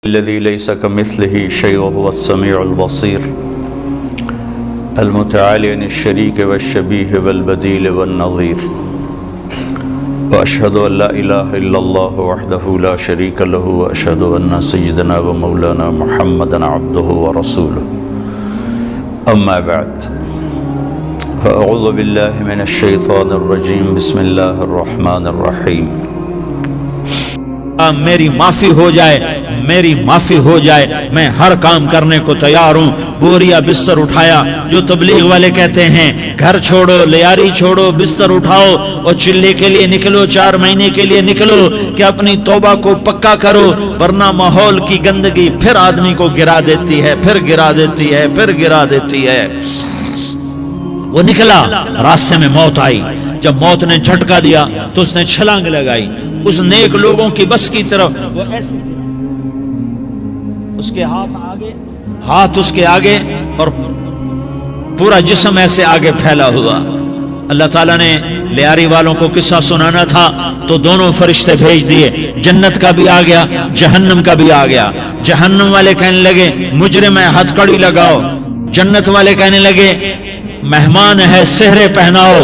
الذي ليس كمثله شيء وهو السميع البصير المتعالي عن الشريك والشبيه والبديل والنظير وأشهد أن لا إله إلا الله وحده لا شريك له وأشهد أن سيدنا ومولانا محمدا عبده ورسوله أما بعد فأعوذ بالله من الشيطان الرجيم بسم الله الرحمن الرحيم میری معافی ہو جائے میں ہر کام کرنے کو تیار ہوں. بوریا بستر اٹھایا. جو تبلیغ والے کہتے ہیں گھر چھوڑو, لیاری چھوڑو, بستر اٹھاؤ اور چلے کے لیے نکلو, 4 مہینے کے لیے نکلو کہ اپنی توبہ کو پکا کرو, ورنہ ماحول کی گندگی پھر آدمی کو گرا دیتی ہے, پھر گرا دیتی ہے. وہ نکلا, راستے میں موت آئی. جب موت نے جھٹکا دیا تو اس نے چھلانگ لگائی اس نیک لوگوں کی بس کی طرف. وہ ایسے اس کے ہاتھ اس کے آگے اور پورا جسم ایسے آگے پھیلا ہوا. اللہ تعالیٰ نے لیاری والوں کو قصہ سنانا تھا تو دونوں فرشتے بھیج دیے. جنت کا بھی آ گیا, جہنم کا بھی آ گیا. جہنم والے کہنے لگے مجرم ہے, ہتھ کڑی لگاؤ. جنت والے کہنے لگے مہمان ہے, سہرے پہناؤ.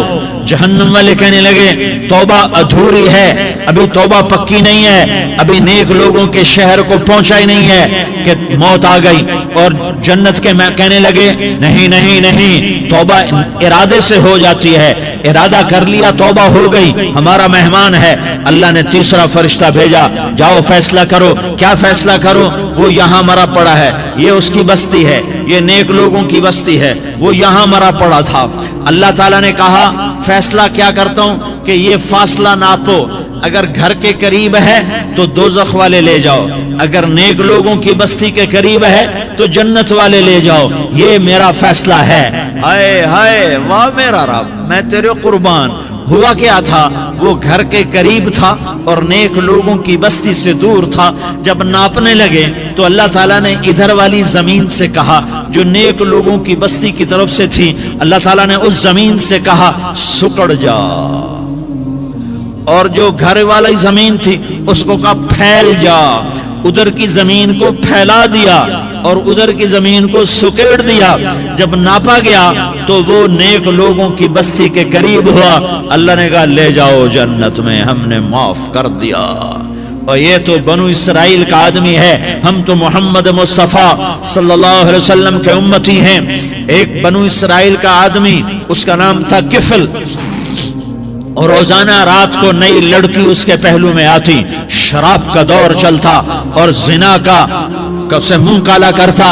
جہنم والے کہنے لگے توبہ ادھوری ہے, ابھی توبہ پکی نہیں ہے, ابھی نیک لوگوں کے شہر کو پہنچا ہی نہیں ہے کہ موت آ گئی. اور جنت کے میں کہنے لگے نہیں, توبہ ارادے سے ہو جاتی ہے, ارادہ کر لیا توبہ ہو گئی, ہمارا مہمان ہے. اللہ نے تیسرا فرشتہ بھیجا, جاؤ فیصلہ کرو. کیا فیصلہ کرو؟ وہ یہاں مرا پڑا ہے, یہ اس کی بستی ہے, یہ نیک لوگوں کی بستی ہے, وہ یہاں مرا پڑا تھا. اللہ تعالیٰ نے کہا فیصلہ کیا کرتا ہوں کہ یہ فاصلہ ناپو, اگر گھر کے قریب ہے تو دوزخ والے لے جاؤ, اگر نیک لوگوں کی بستی کے قریب ہے تو جنت والے لے جاؤ. یہ میرا فیصلہ ہے. ہائے واہ میرا رب, میں تیرے قربان. ہوا کیا تھا؟ وہ گھر کے قریب تھا اور نیک لوگوں کی بستی سے دور تھا. جب ناپنے لگے تو اللہ تعالیٰ نے ادھر والی زمین سے کہا جو نیک لوگوں کی بستی کی طرف سے تھی, اللہ تعالیٰ نے اس زمین سے کہا سکڑ جا, اور جو گھر والی زمین تھی اس کو کہا پھیل جا. ادھر کی زمین کو پھیلا دیا اور ادھر کی زمین کو سکیڑ دیا. جب ناپا گیا تو وہ نیک لوگوں کی بستی کے قریب ہوا. اللہ نے کہا لے جاؤ جنت میں, ہم نے معاف کر دیا. اور یہ تو بنو اسرائیل کا آدمی ہے, ہم تو محمد مصطفیٰ صلی اللہ علیہ وسلم کے امتی ہیں. ایک بنو اسرائیل کا آدمی, اس کا نام تھا کفل, اور روزانہ رات کو نئی لڑکی اس کے پہلو میں آتی. شراب کا دور چلتا اور زنا کا سے منہ کالا کرتا.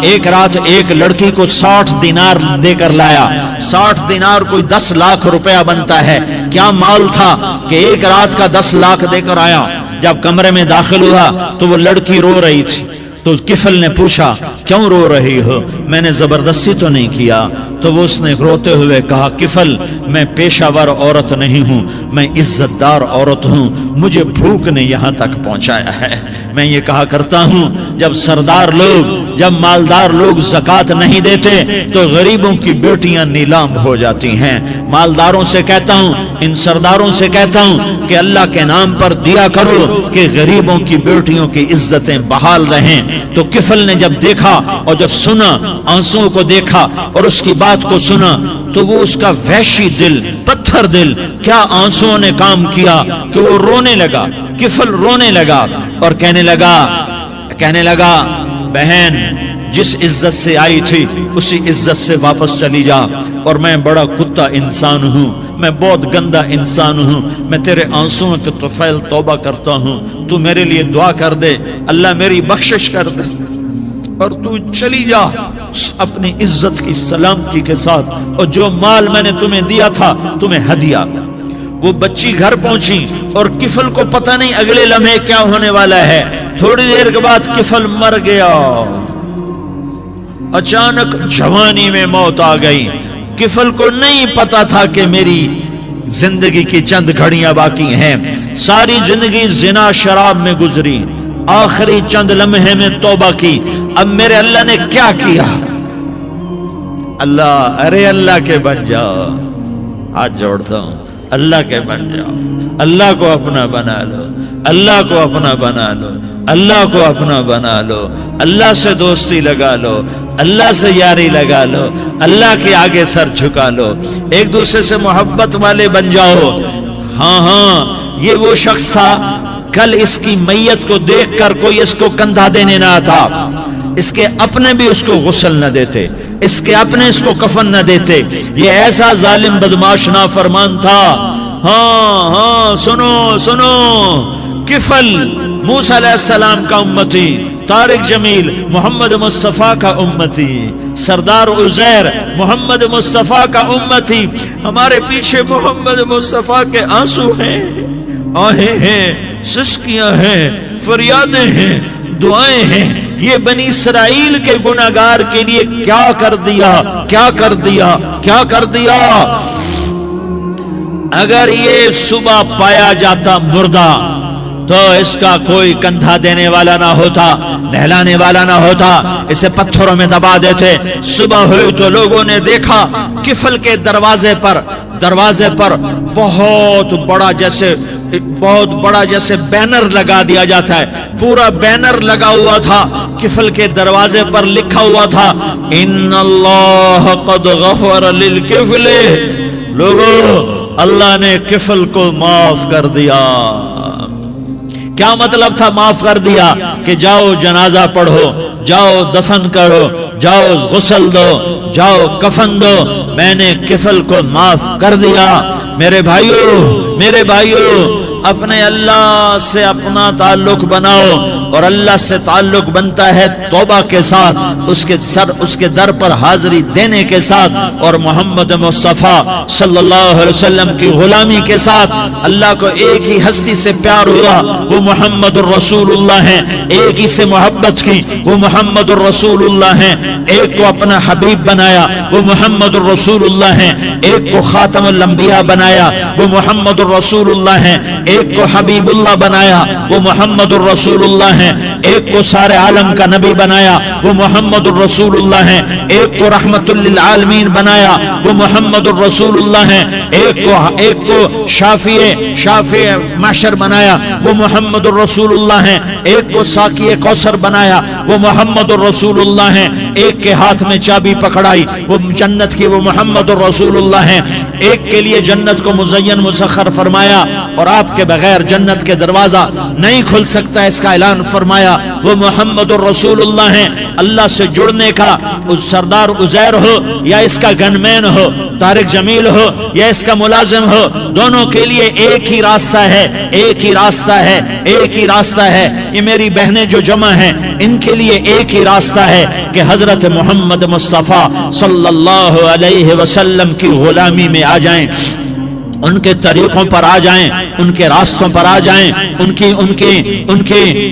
ایک رات ایک لڑکی کو 60 دینار دے کر لایا. 60 دینار کوئی 10 لاکھ روپیہ بنتا ہے. کیا مال تھا کہ ایک رات کا 10 لاکھ دے کر آیا. جب کمرے میں داخل ہوا تو وہ لڑکی رو رہی تھی. تو کفل نے پوچھا کیوں رو رہی ہو؟ میں نے زبردستی تو نہیں کیا. تو وہ اس نے روتے ہوئے کہا کفل میں پیشہ ور عورت نہیں ہوں, میں عزت دار عورت ہوں, مجھے بھوک نے یہاں تک پہنچایا ہے. میں یہ کہا کرتا ہوں جب سردار لوگ, جب مالدار لوگ زکوٰۃ نہیں دیتے تو غریبوں کی بیٹیاں نیلام ہو جاتی ہیں. مالداروں سے کہتا ہوں, ان سرداروں سے کہتا ہوں کہ اللہ کے نام پر دیا کرو کہ غریبوں کی بیٹیوں کی عزتیں بحال رہیں. تو کفل نے جب دیکھا اور جب سنا, آنسوؤں کو دیکھا اور اس کی بات کو سنا, تو وہ اس کا وحشی دل, پتھر دل, کیا آنسوؤں نے کام کیا کہ وہ رونے لگا. کفل رونے لگا اور کہنے لگا بہن جس عزت سے آئی تھی اسی عزت سے واپس چلی جا. اور میں بڑا کتا انسان ہوں, میں بہت گندا انسان ہوں, میں تیرے آنسوؤں کے طفیل توبہ کرتا ہوں, تو میرے لیے دعا کر دے, اللہ میری بخشش کر دے, اور تو چلی جا اپنی عزت کی سلامتی کے ساتھ. اور جو مال میں نے تمہیں دیا تھا تمہیں ہدیہ. وہ بچی گھر پہنچی اور کفل کو پتہ نہیں اگلے لمحے کیا ہونے والا ہے. تھوڑی دیر کے بعد کفل مر گیا. اچانک جوانی میں موت آ گئی. کفل کو نہیں پتا تھا کہ میری زندگی کی چند گھڑیاں باقی ہیں. ساری زندگی زنا شراب میں گزری, آخری چند لمحے میں توبہ کی. اب میرے اللہ نے کیا کیا؟ اللہ, ارے اللہ کے بن جاؤ, ہاتھ جوڑتا ہوں, اللہ کے بن جاؤ, اللہ کو اپنا بنا لو, اللہ کو اپنا بنا لو. اللہ کو اپنا بنا لو، اللہ سے دوستی لگا لو، اللہ سے یاری لگا لو، اللہ کے آگے سر جھکا لو، ایک دوسرے سے محبت والے بن جاؤ۔ ہاں ہاں، یہ وہ شخص تھا، کل اس کی میت کو دیکھ کر کوئی اس کو کندھا دینے نہ آتا، اس کے اپنے بھی اس کو غسل نہ دیتے، اس کے اپنے اس کو کفن نہ دیتے، یہ ایسا ظالم بدماش نافرمان تھا۔ ہاں ہاں، سنو سنو، کفل موسیٰ علیہ السلام کا امتی، طارق جمیل محمد مصطفیٰ کا امتی، سردار عزیر محمد مصطفیٰ کا امتی، ہمارے پیچھے محمد مصطفیٰ کے آنسو ہیں، آہیں ہیں، سسکیاں ہیں، فریادیں ہیں، دعائیں ہیں۔ یہ بنی اسرائیل کے گناہگار کے لیے کیا کر دیا، کیا کر دیا، کیا کر دیا۔ اگر یہ صبح پایا جاتا مردہ تو اس کا کوئی کندھا دینے والا نہ ہوتا، نہلانے والا نہ ہوتا، اسے پتھروں میں دبا دیتے۔ صبح ہوئی تو لوگوں نے دیکھا کفل کے دروازے پر بہت بڑا جیسے بینر لگا دیا جاتا ہے، پورا بینر لگا ہوا تھا، کفل کے دروازے پر لکھا ہوا تھا ان اللہ قد غفر للکفل، لوگوں اللہ نے کفل کو معاف کر دیا۔ کیا مطلب تھا معاف کر دیا؟ کہ جاؤ جنازہ پڑھو، جاؤ دفن کرو، جاؤ غسل دو، جاؤ کفن دو، میں نے کفل کو معاف کر دیا۔ میرے بھائیو اپنے اللہ سے اپنا تعلق بناؤ، اور اللہ سے تعلق بنتا ہے توبہ کے ساتھ، اس کے در پر حاضری دینے کے ساتھ، اور محمد مصطفیٰ صلی اللہ علیہ وسلم کی غلامی کے ساتھ۔ اللہ کو ایک ہی ہستی سے پیار ہوا، وہ محمد الرسول اللہ ہیں، ایک ہی سے محبت کی، وہ محمد الرسول اللہ ہیں، ایک کو اپنا حبیب بنایا، وہ محمد الرسول اللہ ہیں، ایک کو خاتم الانبیاء بنایا، وہ محمد الرسول اللہ ہیں، ایک کو حبیب اللہ بنایا، وہ محمد الرسول اللہ ہیں، ایک کو سارے عالم کا نبی بنایا، وہ محمد الرسول اللہ ہیں، ایک کو رحمت للعالمین بنایا، وہ محمد الرسول اللہ ہیں، ایک کو شافع محشر بنایا، وہ محمد الرسول اللہ ہیں، ایک کو ساقی کوثر بنایا، وہ محمد الرسول اللہ ہیں، ایک کے ہاتھ میں چابی پکڑائی وہ جنت کی، وہ محمد الرسول اللہ ہیں، ایک کے لیے جنت کو مزین مسخر فرمایا اور آپ کے بغیر جنت کے دروازہ نہیں کھل سکتا، اس کا اعلان فرمایا، وہ محمد الرسول اللہ ہیں۔ اللہ سے جڑنے کا سردار عزیر ہو یا اس کا گنمین ہو، طارق جمیل ہو یا اس کا ملازم ہو، دونوں کے لیے ایک ہی راستہ ہے، ایک ہی راستہ ہے، ایک ہی راستہ ہے۔ یہ میری بہنیں جو جمع ہیں ان کے لیے ایک ہی راستہ ہے کہ حضرت محمد مصطفیٰ صلی اللہ علیہ وسلم کی غلامی میں آ جائیں، ان کے طریقوں پر آ جائیں، ان کے راستوں پر آ جائیں،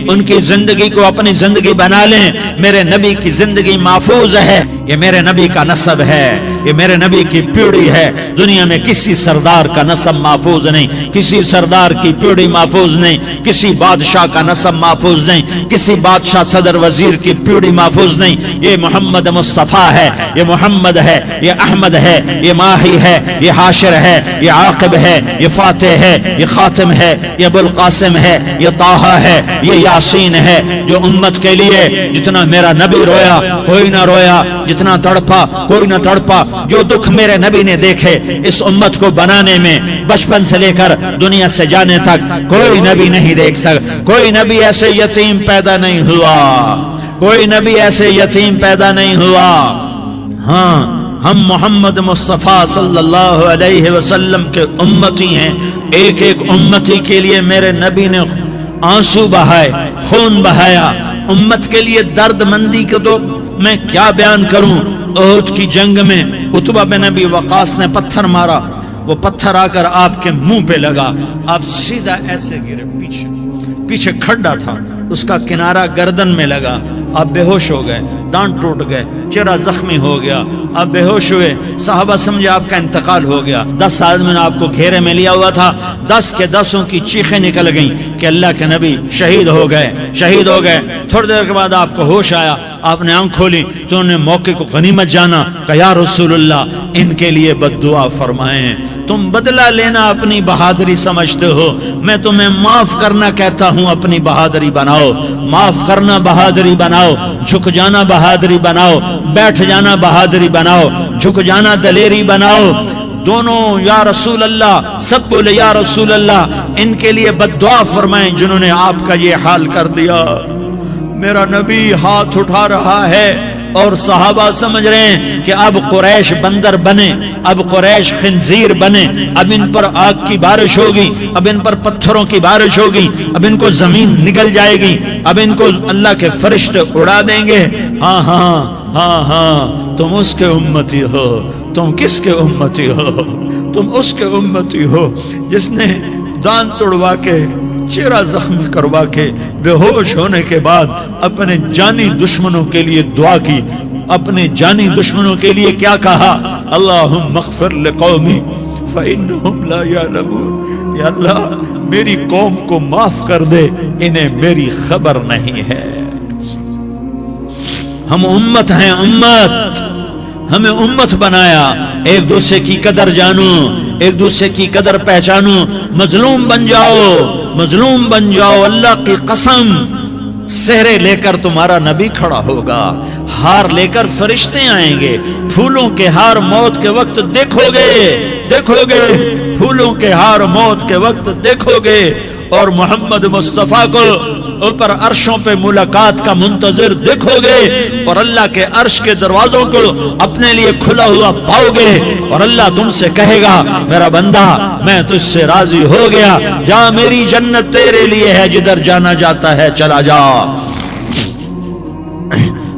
ان کی زندگی کو اپنی زندگی بنا لیں۔ میرے نبی کی زندگی محفوظ ہے، یہ میرے نبی کا نسب ہے، یہ میرے نبی کی پیڑھی ہے۔ دنیا میں کسی سردار کا نسب محفوظ نہیں، کسی سردار کی پیڑھی محفوظ نہیں، کسی بادشاہ کا نسب محفوظ نہیں، کسی بادشاہ صدر وزیر کی پیڑھی محفوظ نہیں۔ یہ محمد مصطفیٰ ہے، یہ محمد ہے، یہ احمد ہے، یہ ماہی ہے، یہ حاشر ہے، یہ عاقب ہے، یہ فاتح ہے، یہ خاتم ہے، یہ ابو القاسم ہے، یہ طٰہٰ ہے، یہ یاسین ہے۔ جو امت کے لیے جتنا میرا نبی رویا کوئی نہ رویا، جتنا تڑپا کوئی نہ تڑپا، جو دکھ میرے نبی نے دیکھے اس امت کو بنانے میں، بچپن سے لے کر دنیا سے جانے تک کوئی نبی نہیں دیکھ سکتا۔ کوئی نبی ایسے یتیم پیدا نہیں ہوا، کوئی نبی ایسے یتیم پیدا نہیں ہوا۔ ہاں، ہم محمد مصطفیٰ صلی اللہ علیہ وسلم کے امتی ہیں۔ ایک ایک امتی کے لیے میرے نبی نے آنسو بہائے، خون بہایا۔ امت کے لیے درد مندی کو تو میں کیا بیان کروں۔ احد کی جنگ میں عتبہ بن ابی وقاص نے پتھر مارا، وہ پتھر آ کر آپ کے منہ پہ لگا، آپ سیدھا ایسے گرے، پیچھے کھڈا تھا، اس کا کنارہ گردن میں لگا، آپ بے ہوش ہو گئے، دانت ٹوٹ گئے، چہرہ زخمی ہو گیا، آپ بے ہوش ہوئے۔ صحابہ سمجھے آپ کا انتقال ہو گیا۔ 10 آدمی نے آپ کو گھیرے میں لیا ہوا تھا، 10 کے 10 کی چیخیں نکل گئیں کہ اللہ کے نبی شہید ہو گئے، شہید ہو گئے۔ تھوڑی دیر کے بعد آپ کو ہوش آیا، آپ نے آنکھ کھولی تو انہوں نے موقع کو غنیمت جانا کہ یا رسول اللہ ان کے لیے بد دعا فرمائیں، تم بدلہ لینا اپنی بہادری سمجھتے ہو، میں تمہیں معاف کرنا کہتا ہوں اپنی بہادری بناؤ، معاف کرنا بہادری بناؤ، جھک جانا بہادری بناؤ، بیٹھ جانا بہادری بناؤ، جھک جانا دلیری بناؤ۔ دونوں یا رسول اللہ، سب بولے یا رسول اللہ، ان کے لیے بد دعا فرمائیں جنہوں نے آپ کا یہ حال کر دیا۔ میرا نبی ہاتھ اٹھا رہا ہے اور صحابہ سمجھ رہے ہیں کہ اب قریش بندر بنے، اب قریش خنزیر بنے، اب ان پر آگ کی بارش ہوگی، اب ان پر پتھروں کی بارش ہوگی، اب ان کو زمین نگل جائے گی، اب ان کو اللہ کے فرشتے اڑا دیں گے۔ ہاں ہاں ہاں ہاں، تم اس کے امتی ہو۔ تم کس کے امتی ہو؟ تم اس کے امتی ہو جس نے دان توڑوا کے، چہرہ زخمی کروا کے، بے ہوش ہونے کے بعد اپنے جانی دشمنوں کے لیے دعا کی، اپنے جانی دشمنوں کے لیے کیا کہا؟ اللہم اغفر لقومی فإنہم لا یعلمون، یا اللہ میری قوم کو معاف کر دے، انہیں میری خبر نہیں ہے۔ ہم امت ہیں، امت، ہمیں امت بنایا، ایک دوسرے کی قدر جانو، ایک دوسرے کی قدر پہچانو، مظلوم بن جاؤ، مظلوم بن جاؤ۔ اللہ کی قسم، سہرے لے کر تمہارا نبی کھڑا ہوگا، ہار لے کر فرشتے آئیں گے، پھولوں کے ہار موت کے وقت دیکھو گے، دیکھو گے، پھولوں کے ہار موت کے وقت دیکھو گے، اور محمد مصطفیٰ کو اوپر عرشوں پہ ملاقات کا منتظر دیکھو گے، اور اللہ کے عرش کے دروازوں کو اپنے لیے کھلا ہوا پاؤ گے، اور اللہ تم سے کہے گا میرا بندہ میں تجھ سے راضی ہو گیا، جا میری جنت تیرے لیے ہے، جدھر جانا جاتا ہے چلا جا۔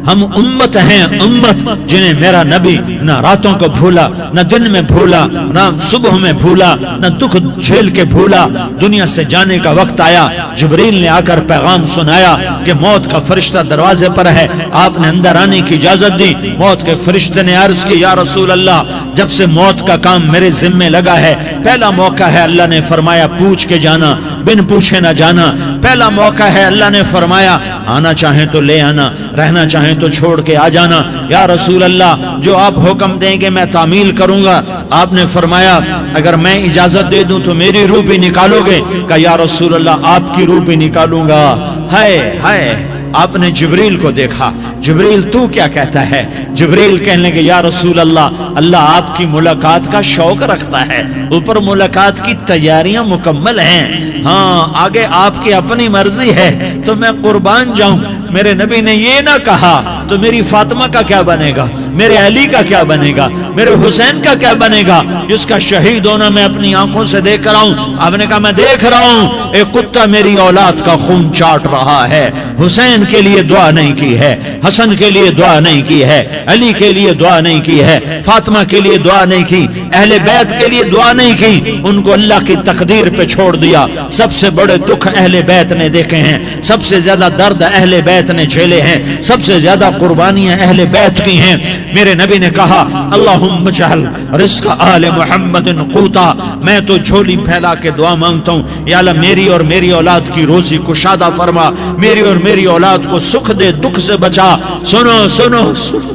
ہم امت ہیں، امت جنہیں میرا نبی نہ راتوں کو بھولا، نہ دن میں بھولا، نہ صبح میں بھولا، نہ دکھ جھیل کے بھولا۔ دنیا سے جانے کا وقت آیا، جبریل نے آ کر پیغام سنایا کہ موت کا فرشتہ دروازے پر ہے، آپ نے اندر آنے کی اجازت دی۔ موت کے فرشتے نے عرض کی یا رسول اللہ، جب سے موت کا کام میرے ذمے لگا ہے، پہلا موقع ہے، اللہ نے فرمایا پوچھ کے جانا، بن پوچھے نہ جانا۔ پہلا موقع ہے، اللہ نے فرمایا آنا چاہیں تو لے آنا، رہنا چاہیں تو چھوڑ کے آ جانا۔ یا رسول اللہ جو آپ حکم دیں گے میں تعمیل کروں گا۔ آپ نے فرمایا اگر میں اجازت دے دوں تو میری روح بھی نکالو گے؟ کہا یا رسول اللہ آپ کی روح بھی نکالوں گا۔ ہائے ہائے، آپ نے جبریل کو دیکھا، جبریل تو کیا کہتا ہے؟ جبریل کہنے لگے یا رسول اللہ، اللہ آپ کی ملاقات کا شوق رکھتا ہے، اوپر ملاقات کی تیاریاں مکمل ہیں، ہاں آگے آپ کی اپنی مرضی ہے تو میں قربان جاؤں۔ میرے نبی نے یہ نہ کہا تو میری فاطمہ کا کیا بنے گا، میرے علی کا کیا بنے گا، میرے حسین کا کیا بنے گا، جس کا شہید ہونا میں اپنی آنکھوں سے دیکھ رہا ہوں۔ آپ نے کہا میں دیکھ رہا ہوں ایک کتا میری اولاد کا خون چاٹ رہا ہے، حسین کے لیے دعا نہیں کی ہے، حسن کے لیے دعا نہیں کی ہے، علی کے لیے دعا نہیں کی ہے، فاطمہ کے لیے دعا نہیں کی، اہل بیت کے لیے دعا نہیں کی، ان کو اللہ کی تقدیر پہ چھوڑ دیا۔ سب سے بڑے دکھ اہل بیت نے دیکھے ہیں، سب سے زیادہ درد اہل بیت نے جھیلے ہیں، سب سے زیادہ قربانیاں اہل بیت کی ہیں۔ میرے نبی نے کہا اللہم اجعل رزق آل محمد قوتا، میں تو جھولی پھیلا کے دعا مانگتا ہوں یا اللہ میری اور میری اولاد کی روزی کشادہ فرما، میری اور میری اولاد کو سکھ دے، دکھ سے بچا۔ سنو سنو سنو،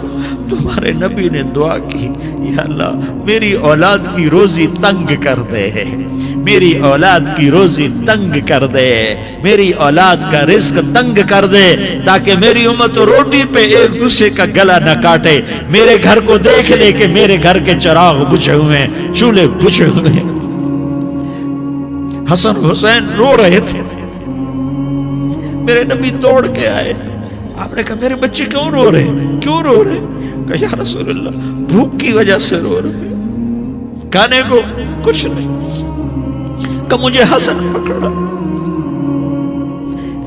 تمہارے نبی نے دعا کی یا اللہ میری اولاد کی روزی تنگ کر دے، میری اولاد کی روزی تنگ کر دے، میری اولاد کا رزق تنگ کر دے، تاکہ میری امت روٹی پہ ایک دوسرے کا گلا نہ کاٹے، میرے گھر کو دیکھ لے کہ میرے گھر کے چراغ بجھے ہوئے ہیں، چولہے بجھے ہوئے ہیں۔ حسن حسین رو رہے تھے، میرے نبی دوڑ کے آئے، آپ نے کہا میرے بچے کیوں رو رہے ہیں، کیوں رو رہے ہیں؟ کہا یا رسول اللہ بھوک کی وجہ سے رو رہے ہیں، کھانے کو کچھ نہیں۔ کہ مجھے حسن پکڑا۔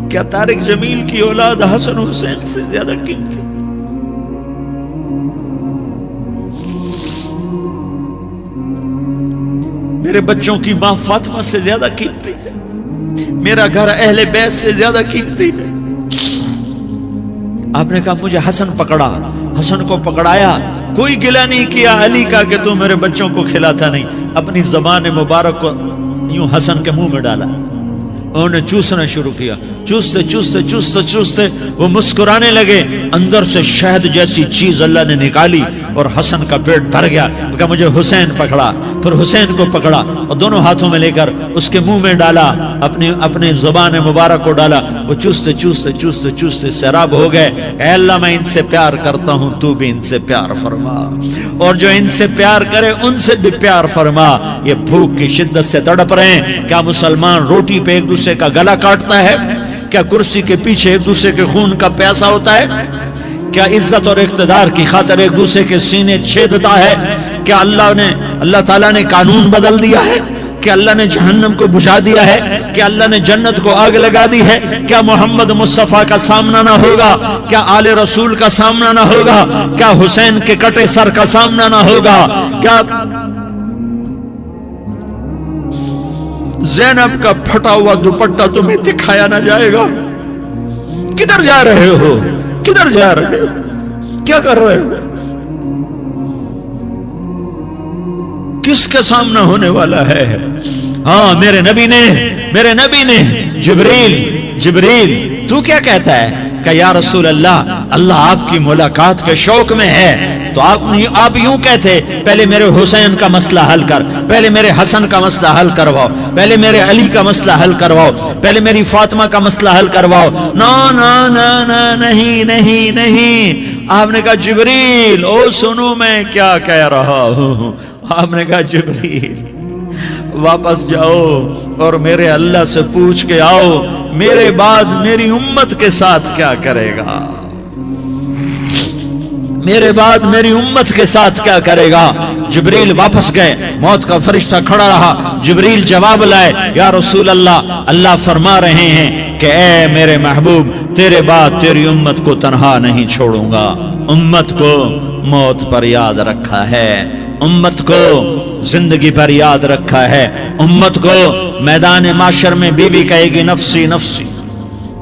کیا طارق جمیل کی اولاد حسن حسین سے زیادہ قیمتی؟ میرے بچوں کی ماں فاطمہ سے زیادہ قیمتی ہے، میرا گھر اہل بیت سے زیادہ قیمتی ہے۔ آپ نے کہا مجھے حسن پکڑا، حسن کو پکڑایا، کوئی گلہ نہیں کیا علی کا کہ تو میرے بچوں کو کھلاتا نہیں، اپنی زبان مبارک کو یوں حسن کے منہ میں ڈالا، انہوں نے چوسنا شروع کیا، چوستے چوستے چوستے چوستے وہ مسکرانے لگے. اندر سے شہد جیسی چیز اللہ نے نکالی اور حسن کا پیٹ بھر گیا. کہا مجھے حسین پکڑا. پھر حسین کو پکڑا اور دونوں ہاتھوں میں لے کر اس کے منہ میں ڈالا, اپنے زبان مبارک کو ڈالا. وہ چوستے چوستے چوستے چوستے سیراب ہو گئے. اے اللہ میں ان سے پیار کرتا ہوں, تو بھی ان سے پیار فرما, اور جو ان سے پیار کرے ان سے بھی پیار فرما. یہ بھوک کی شدت سے تڑپ رہے ہیں. کیا مسلمان روٹی پہ ایک دوسرے کا گلا کاٹتا ہے؟ کیا کرسی کے پیچھے ایک دوسرے کے خون کا پیاسا ہوتا ہے؟ کیا عزت اور اقتدار کی خاطر ایک دوسرے کے سینے چھیدتا ہے؟ کیا اللہ تعالیٰ نے قانون بدل دیا ہے؟ کیا اللہ نے جہنم کو بجھا دیا ہے؟ کیا اللہ نے جنت کو آگ لگا دی ہے؟ کیا محمد مصطفیٰ کا سامنا نہ ہوگا؟ کیا آل رسول کا سامنا نہ ہوگا؟ کیا حسین کے کٹے سر کا سامنا نہ ہوگا؟ کیا زینب کا پھٹا ہوا دوپٹہ تمہیں دکھایا نہ جائے گا؟ کدھر جا رہے ہو؟ کدھر جا رہے ہو؟ کیا کر رہے ہو؟ کس کا سامنا ہونے والا ہے؟ ہاں میرے نبی نے جبریل تو کیا کہتا ہے کہ یا رسول اللہ آپ کی ملاقات کے شوق میں ہے. تو آپ یوں کہتے پہلے میرے حسین کا مسئلہ حل کر, پہلے میرے حسن کا مسئلہ حل کرواؤ, پہلے میرے علی کا مسئلہ حل کرواؤ, پہلے میری فاطمہ کا مسئلہ حل کرواؤ. نہیں. آپ نے کہا جبریل او سنو میں کیا کہہ رہا ہوں. آپ نے کہا جبریل واپس جاؤ اور میرے اللہ سے پوچھ کے آؤ میرے بعد میری امت کے ساتھ کیا کرے گا, میرے بعد میری امت کے ساتھ کیا کرے گا. جبریل واپس گئے, موت کا فرشتہ کھڑا رہا. جبریل جواب لائے, یا رسول اللہ فرما رہے ہیں کہ اے میرے محبوب تیرے بعد تیری امت کو تنہا نہیں چھوڑوں گا. امت کو موت پر یاد رکھا ہے, امت کو زندگی پر یاد رکھا ہے, امت کو میدان معاشر میں بیوی کہے گی نفسی نفسی,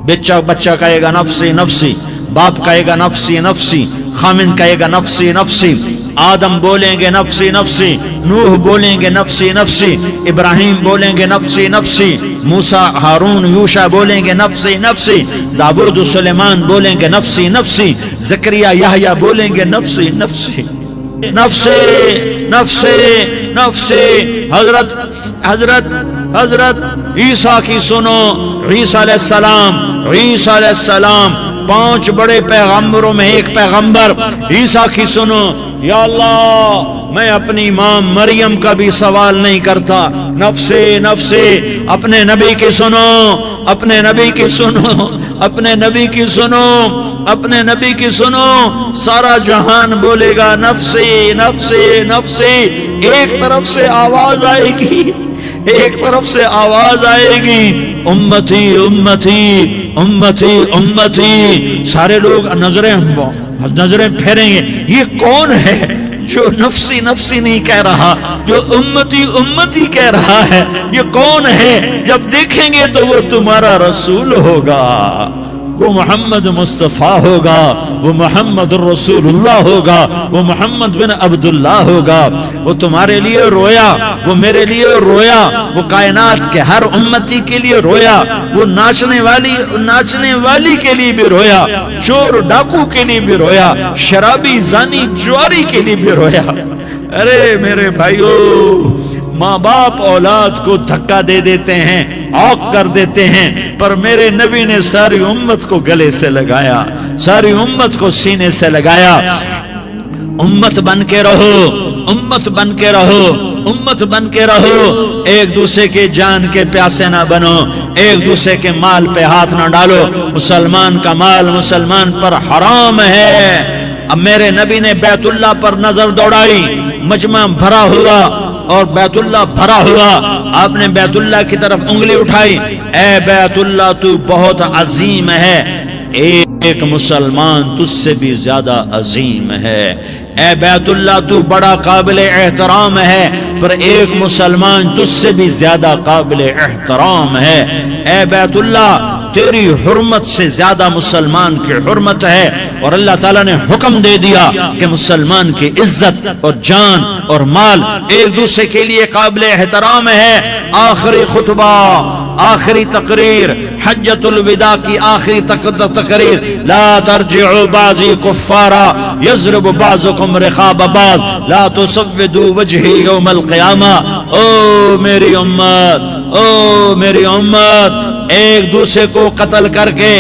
بچہ کہے گا نفسی نفسی, باپ کہے گا نفسی نفسی, خامن کہے گا نفسی نفسی, آدم بولیں گے نفسی نفسی, نوح بولیں گے نفسی نفسی, ابراہیم بولیں گے نفسی نفسی, موسیٰ ہارون یوشع بولیں گے نفسی نفسی, داؤد سلیمان بولیں گے نفسی نفسی, زکریا یحییٰ بولیں گے نفسی نفسی نفسی نفسی نفسی. حضرت عیسیٰ کی سنو. عیسیٰ علیہ السلام 5 بڑے پیغمبروں میں ایک پیغمبر. عیسیٰ کی سنو. یا اللہ میں اپنی ماں مریم کا بھی سوال نہیں کرتا, نفسی نفسی. اپنے نبی کی سنو, اپنے نبی کی سنو, اپنے نبی کی سنو, اپنے نبی کی سنو. سارا جہان بولے گا نفسی نفسی نفسی. ایک طرف سے آواز آئے گی, ایک طرف سے آواز آئے گی امتی امتی امتی امتی. سارے لوگ نظریں پھیریں گے, یہ کون ہے جو نفسی نفسی نہیں کہہ رہا, جو امتی امتی کہہ رہا ہے؟ یہ کون ہے؟ جب دیکھیں گے تو وہ تمہارا رسول ہوگا, وہ محمد مصطفیٰ ہوگا, وہ محمد الرسول اللہ ہوگا, وہ محمد بن عبداللہ ہوگا. وہ تمہارے لیے رویا, وہ میرے لیے رویا, وہ کائنات کے ہر امتی کے لیے رویا, وہ ناچنے والی کے لیے بھی رویا, چور ڈاکو کے لیے بھی رویا, شرابی زانی جواری کے لیے بھی رویا. ارے میرے بھائیو, ماں باپ اولاد کو دھکا دے دیتے ہیں, عوق کر دیتے ہیں, پر میرے نبی نے ساری امت کو گلے سے لگایا, ساری امت کو سینے سے لگایا. امت بن کے رہو, امت بن کے رہو, امت بن کے رہو. ایک دوسرے کے جان کے پیاسے نہ بنو, ایک دوسرے کے مال پہ ہاتھ نہ ڈالو. مسلمان کا مال مسلمان پر حرام ہے. اب میرے نبی نے بیت اللہ پر نظر دوڑائی, مجمع بھرا ہوا اور بیت اللہ بھرا ہوا. آپ نے بیت اللہ کی طرف انگلی اٹھائی, اے بیت اللہ تو بہت عظیم ہے, ایک مسلمان تجھ سے بھی زیادہ عظیم ہے. اے بیت اللہ تو بڑا قابل احترام ہے, پر ایک مسلمان تجھ سے بھی زیادہ قابل احترام ہے. اے بیت اللہ تیری حرمت سے زیادہ مسلمان کی حرمت ہے، اور اللہ تعالیٰ نے حکم دے دیا کہ مسلمان کی عزت اور جان اور مال ایک دوسرے کے لیے قابل احترام ہے۔ آخری خطبہ، آخری تقریر، حجۃ الوداع کی آخری تقریر، لا ترجعوا بعضی کفارا یضرب بعضکم رقاب بعض لا تسودوا وجہی یوم القیامہ۔ او میری امت، او میری امت، ایک دوسرے کو قتل کر کے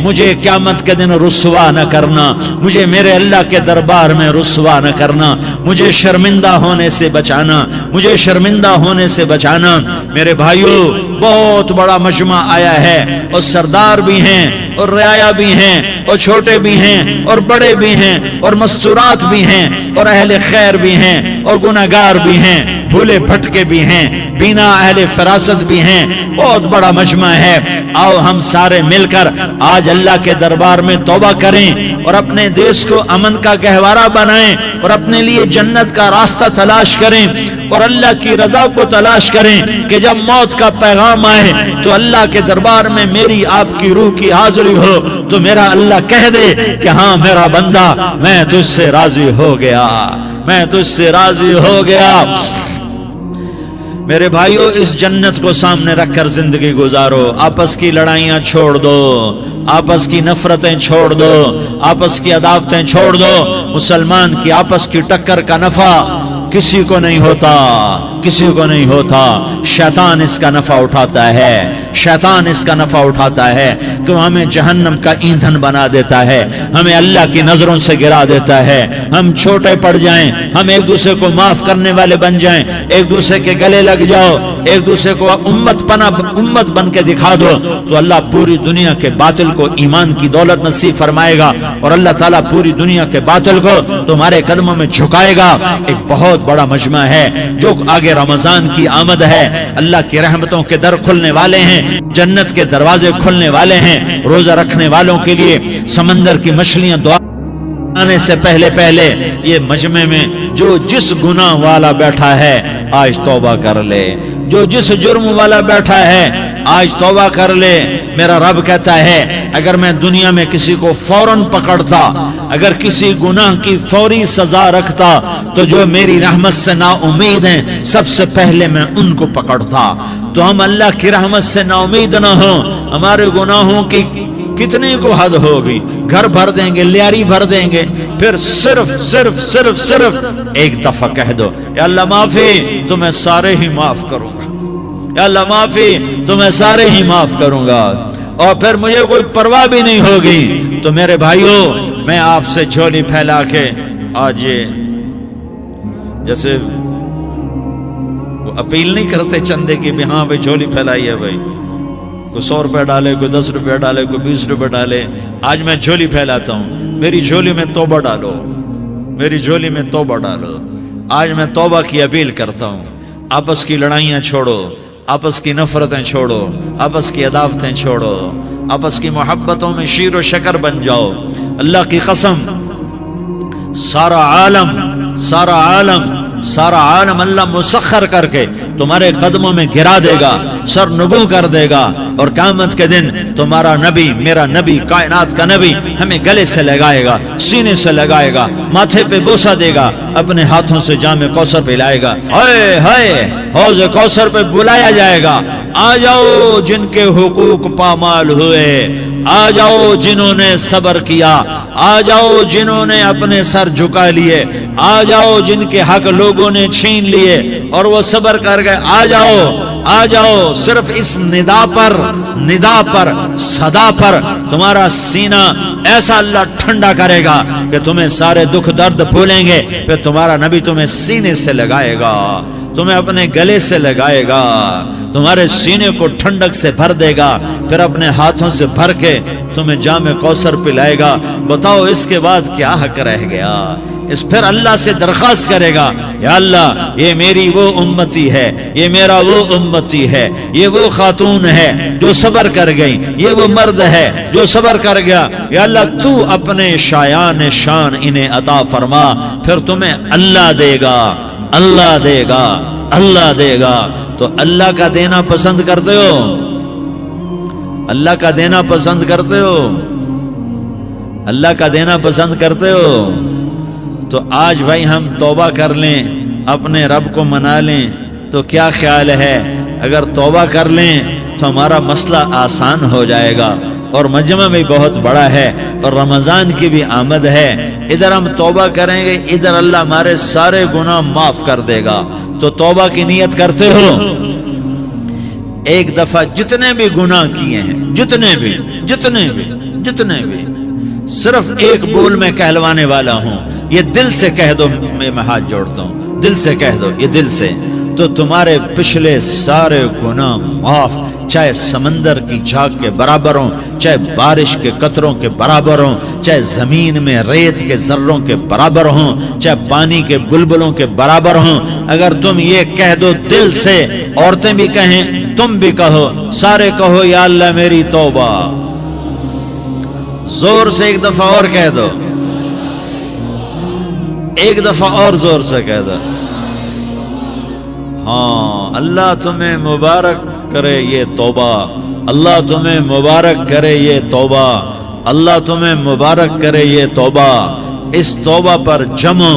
مجھے قیامت کے دن رسوا نہ کرنا، مجھے میرے اللہ کے دربار میں رسوا نہ کرنا، مجھے شرمندہ ہونے سے بچانا، مجھے شرمندہ ہونے سے بچانا۔ میرے بھائیو، بہت بڑا مجمع آیا ہے، اور سردار بھی ہیں اور رعایا بھی ہیں اور چھوٹے بھی ہیں اور بڑے بھی ہیں اور مستورات بھی ہیں اور اہل خیر بھی ہیں اور گناہگار بھی ہیں، بھولے بھٹکے بھی ہیں، بینا اہل فراست بھی ہیں، بہت بڑا مجمع ہے۔ آؤ ہم سارے مل کر آج اللہ کے دربار میں توبہ کریں اور اپنے دیش کو امن کا گہوارہ بنائیں اور اپنے لیے جنت کا راستہ تلاش کریں اور اللہ کی رضا کو تلاش کریں کہ جب موت کا پیغام آئے تو اللہ کے دربار میں میری آپ کی روح کی حاضری ہو تو میرا اللہ کہہ دے کہ ہاں میرا بندہ، میں تجھ سے راضی ہو گیا، میں تجھ سے راضی ہو گیا۔ میرے بھائیو، اس جنت کو سامنے رکھ کر زندگی گزارو، آپس کی لڑائیاں چھوڑ دو، آپس کی نفرتیں چھوڑ دو، آپس کی عداوتیں چھوڑ دو۔ مسلمان کی آپس کی ٹکر کا نفع کسی کو نہیں ہوتا، کسی کو نہیں ہوتا۔ شیطان اس کا نفع اٹھاتا ہے، شیطان اس کا نفع اٹھاتا ہے کہ وہ ہمیں جہنم کا ایندھن بنا دیتا ہے، ہمیں اللہ کی نظروں سے گرا دیتا ہے، ہم چھوٹے پڑ جائیں، ہم ایک دوسرے کو معاف کرنے والے بن جائیں، ایک دوسرے کے گلے لگ جاؤ، ایک دوسرے کو امت بن کے دکھا دو، تو اللہ پوری دنیا کے باطل کو ایمان کی دولت نصیب فرمائے گا، اور اللہ تعالیٰ پوری دنیا کے باطل کو تمہارے قدموں میں جھکائے گا۔ ایک بہت بڑا مجمع ہے، جو آگے رمضان کی آمد ہے، اللہ کی رحمتوں کے در کھلنے والے ہیں، جنت کے دروازے کھلنے والے ہیں، روزہ رکھنے والوں کے لیے سمندر کی مچھلیاں دعا آنے سے پہلے یہ مجمع میں جو جس گناہ والا بیٹھا ہے آج توبہ کر لے، جو جس جرم والا بیٹھا ہے آج توبہ کر لے۔ میرا رب کہتا ہے اگر میں دنیا میں کسی کو فوراً پکڑتا، اگر کسی گناہ کی فوری سزا رکھتا تو جو میری رحمت سے نا امید ہیں سب سے پہلے میں ان کو پکڑتا۔ تو ہم اللہ کی رحمت سے نا امید نہ ہوں، ہمارے گناہوں کی کتنے کو حد ہوگی، گھر بھر دیں گے، لیاری بھر دیں گے، پھر صرف ایک دفعہ کہہ دو یا اللہ معافی، تو میں سارے ہی معاف کروں گا، یا اللہ معافی، تو میں سارے ہی معاف کروں گا، اور پھر مجھے کوئی پرواہ بھی نہیں ہوگی۔ تو میرے بھائیوں، میں آپ سے جھولی پھیلا کے آج یہ جیسے وہ اپیل نہیں کرتے چندے کی بھی ہاں بھائی جھولی پھیلائی ہے، بھائی کوئی 100 روپے ڈالے، کوئی 10 روپے ڈالے، کوئی 20 روپے ڈالے، آج میں جھولی پھیلاتا ہوں، میری جھولی میں توبہ ڈالو، میری جھولی میں توبہ ڈالو۔ آج میں توبہ کی اپیل کرتا ہوں، آپس کی لڑائیاں چھوڑو، آپس کی نفرتیں چھوڑو، آپس کی عداوتیں چھوڑو، آپس کی محبتوں میں شیر و شکر بن جاؤ۔ اللہ کی قسم، سارا عالم اللہ مسخر کر کے تمہارے قدموں میں گرا دے گا، سر نگو کر دے گا، اور قیامت کے دن تمہارا نبی، میرا نبی، کائنات کا نبی ہمیں گلے سے لگائے گا، سینے سے لگائے گا، ماتھے پہ بوسہ دے گا، اپنے ہاتھوں سے جام کوثر پلائے گا، ہائے ہائے حوض کوثر پہ بلایا جائے گا، آ جاؤ جن کے حقوق پامال ہوئے، آ جاؤ جنہوں نے صبر کیا، آ جاؤ جنہوں نے اپنے سر جھکا لیے، آ جاؤ جن کے حق لوگوں نے چھین لیے اور وہ صبر کر گئے، آ جاؤ، آ جاؤ۔ صرف اس ندا پر صدا پر تمہارا سینہ ایسا اللہ ٹھنڈا کرے گا کہ تمہیں سارے دکھ درد بھولیں گے، پھر تمہارا نبی تمہیں سینے سے لگائے گا، تمہیں اپنے گلے سے لگائے گا، تمہارے سینے کو ٹھنڈک سے بھر دے گا، پھر اپنے ہاتھوں سے بھر کے تمہیں جام کوثر پلائے گا۔ بتاؤ اس کے بعد کیا حق رہ گیا؟ اس پھر اللہ سے درخواست کرے گا، یا اللہ یہ میری وہ امتی ہے، یہ میرا وہ امتی ہے، یہ وہ خاتون ہے جو صبر کر گئی، یہ وہ مرد ہے جو صبر کر گیا، یا اللہ تو اپنے شایان شان انہیں عطا فرما، پھر تمہیں اللہ دے گا، اللہ دے گا، اللہ دے گا۔ تو اللہ کا دینا پسند کرتے ہو؟ اللہ کا دینا پسند کرتے ہو؟ اللہ کا دینا پسند کرتے ہو؟ تو آج بھائی ہم توبہ کر لیں، اپنے رب کو منا لیں، تو کیا خیال ہے اگر توبہ کر لیں تو ہمارا مسئلہ آسان ہو جائے گا، اور مجمع بھی بہت بڑا ہے اور رمضان کی بھی آمد ہے، ادھر ہم توبہ کریں گے، ادھر اللہ ہمارے سارے گناہ معاف کر دے گا۔ تو توبہ کی نیت کرتے ہو؟ ایک دفعہ جتنے بھی گناہ کیے ہیں، جتنے بھی صرف ایک بول میں کہلوانے والا ہوں، یہ دل سے کہہ دو، میں ہاتھ جوڑتا ہوں، دل سے کہہ دو، یہ دل سے، تو تمہارے پچھلے سارے گناہ معاف، چاہے سمندر کی جھاگ کے برابر ہوں، چاہے بارش کے قطروں کے برابر ہوں، چاہے زمین میں ریت کے ذروں کے برابر ہوں، چاہے پانی کے بلبلوں کے برابر ہوں۔ اگر تم یہ کہہ دو دل سے، عورتیں بھی کہیں، تم بھی کہو، سارے کہو یا اللہ میری توبہ، زور سے ایک دفعہ اور کہہ دو، ایک دفعہ اور زور سے کہہ دو۔ ہاں، اللہ تمہیں مبارک کرے یہ توبہ، اللہ تمہیں مبارک کرے یہ توبہ، اللہ تمہیں مبارک کرے یہ توبہ۔ اس توبہ پر جمو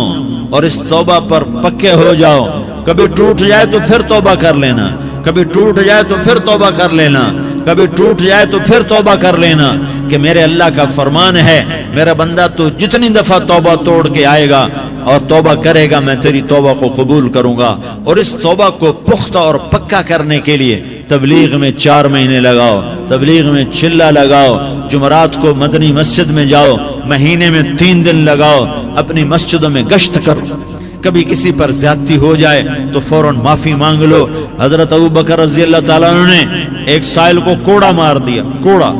اور اس توبہ پر پکے ہو جاؤ۔ کبھی ٹوٹ جائے تو پھر توبہ کر لینا، کبھی ٹوٹ جائے تو پھر توبہ کر لینا، کبھی ٹوٹ جائے تو پھر توبہ کر لینا، کہ میرے اللہ کا فرمان ہے، میرا بندہ تو جتنی دفعہ توبہ توڑ کے آئے گا اور توبہ کرے گا، میں تیری توبہ کو قبول کروں گا۔ اور اس توبہ کو پختہ اور پکا کرنے کے لیے تبلیغ میں 4 مہینے لگاؤ، تبلیغ میں چلہ لگاؤ، جمعرات کو مدنی مسجد میں جاؤ، مہینے میں 3 دن لگاؤ، اپنی مسجدوں میں گشت کرو۔ کبھی کسی پر زیادتی ہو جائے تو فوراً معافی مانگ لو۔ حضرت ابوبکر رضی اللہ تعالیٰ عنہ نے ایک سائل کو کوڑا مار دیا، کوڑا،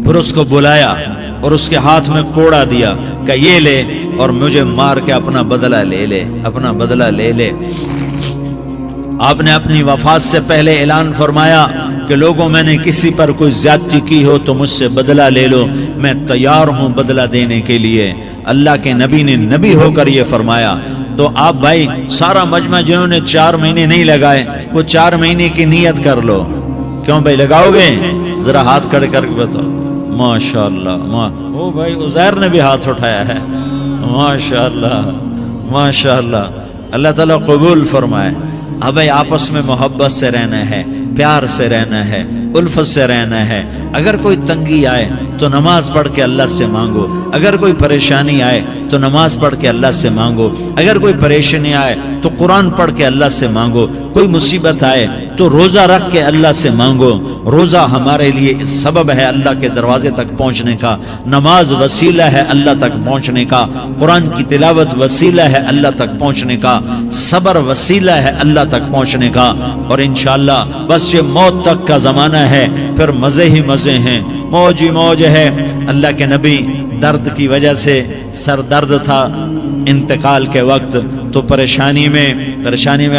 پھر اس کو بلایا اور اس کے ہاتھ میں کوڑا دیا کہ یہ لے اور مجھے مار کے اپنا بدلہ لے لے، اپنا بدلہ لے لے۔ آپ نے اپنی وفات سے پہلے اعلان فرمایا کہ لوگوں، میں نے کسی پر کوئی زیادتی کی ہو تو مجھ سے بدلہ لے لو، میں تیار ہوں بدلہ دینے کے لیے۔ اللہ کے نبی نے نبی ہو کر یہ فرمایا۔ تو آپ بھائی سارا مجمع جنہوں نے 4 مہینے نہیں لگائے، وہ 4 مہینے کی نیت کر لو۔ کیوں بھائی لگاؤ گے؟ ذرا ہاتھ کھڑے کر کے بتاؤ۔ ماشاءاللہ، وہ بھائی عزیر نے بھی ہاتھ اٹھایا ہے، ماشاءاللہ ماشاءاللہ، اللہ تعالیٰ قبول فرمائے۔ اب بھائی آپس میں محبت سے رہنا ہے، پیار سے رہنا ہے، الفت سے رہنا ہے۔ اگر کوئی تنگی آئے تو نماز پڑھ کے اللہ سے مانگو، اگر کوئی پریشانی آئے تو نماز پڑھ کے اللہ سے مانگو، اگر کوئی پریشانی آئے تو قرآن پڑھ کے اللہ سے مانگو، کوئی مصیبت آئے تو روزہ رکھ کے اللہ سے مانگو۔ روزہ ہمارے لیے سبب ہے اللہ کے دروازے تک پہنچنے کا، نماز وسیلہ ہے اللہ تک پہنچنے کا، قرآن کی تلاوت وسیلہ ہے اللہ تک پہنچنے کا، صبر وسیلہ ہے اللہ تک پہنچنے کا۔ اور انشاءاللہ بس یہ موت تک کا زمانہ ہے، پھر مزے ہی مزے ہیں، موج ہی موج ہے۔ اللہ کے نبی درد کی وجہ سے سر درد تھا انتقال کے وقت، تو پریشانی میں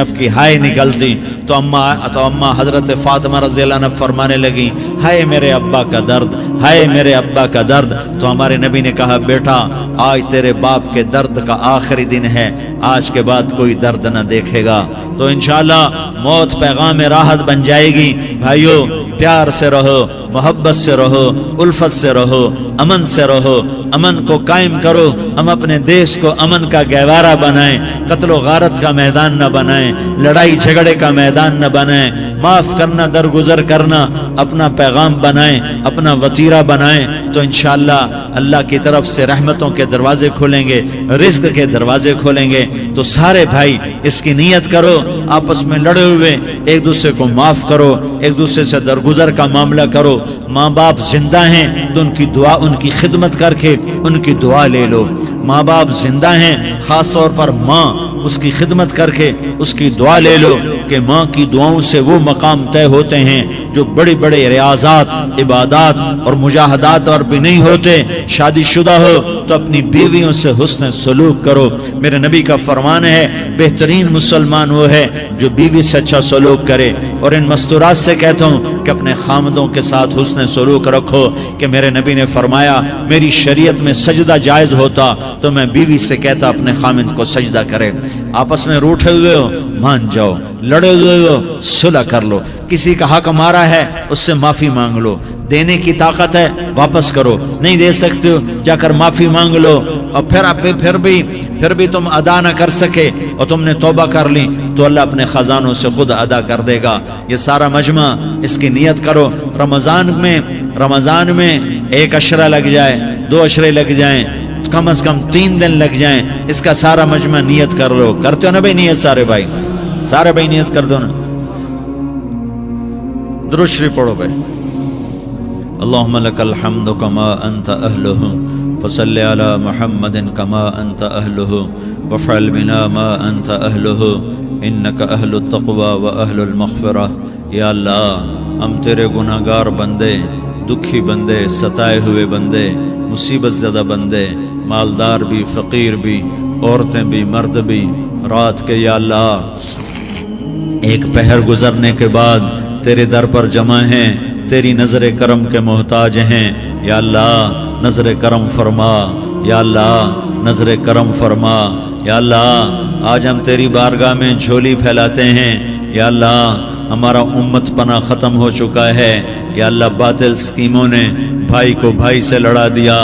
اب کی ہائے نکلتی، تو اماں حضرت فاطمہ رضی اللہ عنہ فرمانے لگی، ہائے میرے ابا کا درد، ہائے میرے ابا کا درد۔ تو ہمارے نبی نے کہا، بیٹا آج تیرے باپ کے درد کا آخری دن ہے، آج کے بعد کوئی درد نہ دیکھے گا۔ تو انشاءاللہ موت پیغام راحت بن جائے گی۔ بھائیو پیار سے رہو، محبت سے رہو، الفت سے رہو، امن سے رہو، امن کو قائم کرو۔ ہم اپنے دیش کو امن کا گہوارہ بنائیں، قتل و غارت کا میدان نہ بنائیں، لڑائی جھگڑے کا میدان نہ بنائیں، معاف کرنا، درگزر کرنا اپنا پیغام بنائیں، اپنا وتیرہ بنائیں۔ تو انشاءاللہ اللہ کی طرف سے رحمتوں کے دروازے کھولیں گے، رزق کے دروازے کھولیں گے۔ تو سارے بھائی اس کی نیت کرو، آپس میں لڑے ہوئے ایک دوسرے کو معاف کرو، ایک دوسرے سے درگزر کا معاملہ کرو۔ ماں باپ زندہ ہیں تو ان کی دعا، ان کی خدمت کر کے ان کی دعا لے لو۔ ماں باپ زندہ ہیں، خاص طور پر ماں، اس کی خدمت کر کے اس کی دعا لے لو، کہ ماں کی دعاؤں سے وہ مقام طے ہوتے ہیں جو بڑے بڑے ریاضات، عبادات اور مجاہدات اور بھی نہیں ہوتے۔ شادی شدہ ہو تو اپنی بیویوں سے حسن سلوک کرو۔ میرے نبی کا فرمان ہے، بہترین مسلمان وہ ہے جو بیوی سے اچھا سلوک کرے۔ اور ان مستورات سے کہتا ہوں کہ اپنے خامدوں کے ساتھ حسن سلوک رکھو، کہ میرے نبی نے فرمایا، میری شریعت میں سجدہ جائز ہوتا تو میں بیوی سے کہتا اپنے خامد کو سجدہ کرے۔ آپس میں روٹھے ہوئے ہو مان جاؤ، لڑے ہوئے ہو صلح کر لو، کسی کا حق مارا ہے اس سے معافی مانگ لو، دینے کی طاقت ہے واپس کرو، نہیں دے سکتے ہو جا کر معافی مانگ لو، اور پھر بھی تم ادا نہ کر سکے اور تم نے توبہ کر لی تو اللہ اپنے خزانوں سے خود ادا کر دے گا۔ یہ سارا مجمع اس کی نیت کرو، رمضان میں 1 عشرہ لگ جائے، 2 عشرے لگ جائیں، کم از کم 3 دن لگ جائیں، اس کا سارا مجمع نیت کر لو۔ کرتے ہو نا بھائی نیت؟ سارے بھائی نیت کر دو نا۔ درود شریف پڑھو بھائی۔ اللہم لک الحمد کما انت اہلہ فصل علی محمد کما انت اہلہ وفعل بنا ما انت اہلہ انک اہل التقوی و اہل المغفرہ۔ یا اللہ ہم تیرے گناہ گار بندے، دکھی بندے، ستائے ہوئے بندے، مصیبت زدہ بندے، مالدار بھی، فقیر بھی، عورتیں بھی، مرد بھی، رات کے یا اللہ ایک پہر گزرنے کے بعد تیرے در پر جمع ہیں، تیری نظر کرم کے محتاج ہیں۔ یا اللہ نظر کرم فرما، یا اللہ نظر کرم فرما۔ یا اللہ آج ہم تیری بارگاہ میں جھولی پھیلاتے ہیں۔ یا اللہ ہمارا امت پناہ ختم ہو چکا ہے۔ یا اللہ باطل سکیموں نے بھائی کو بھائی سے لڑا دیا،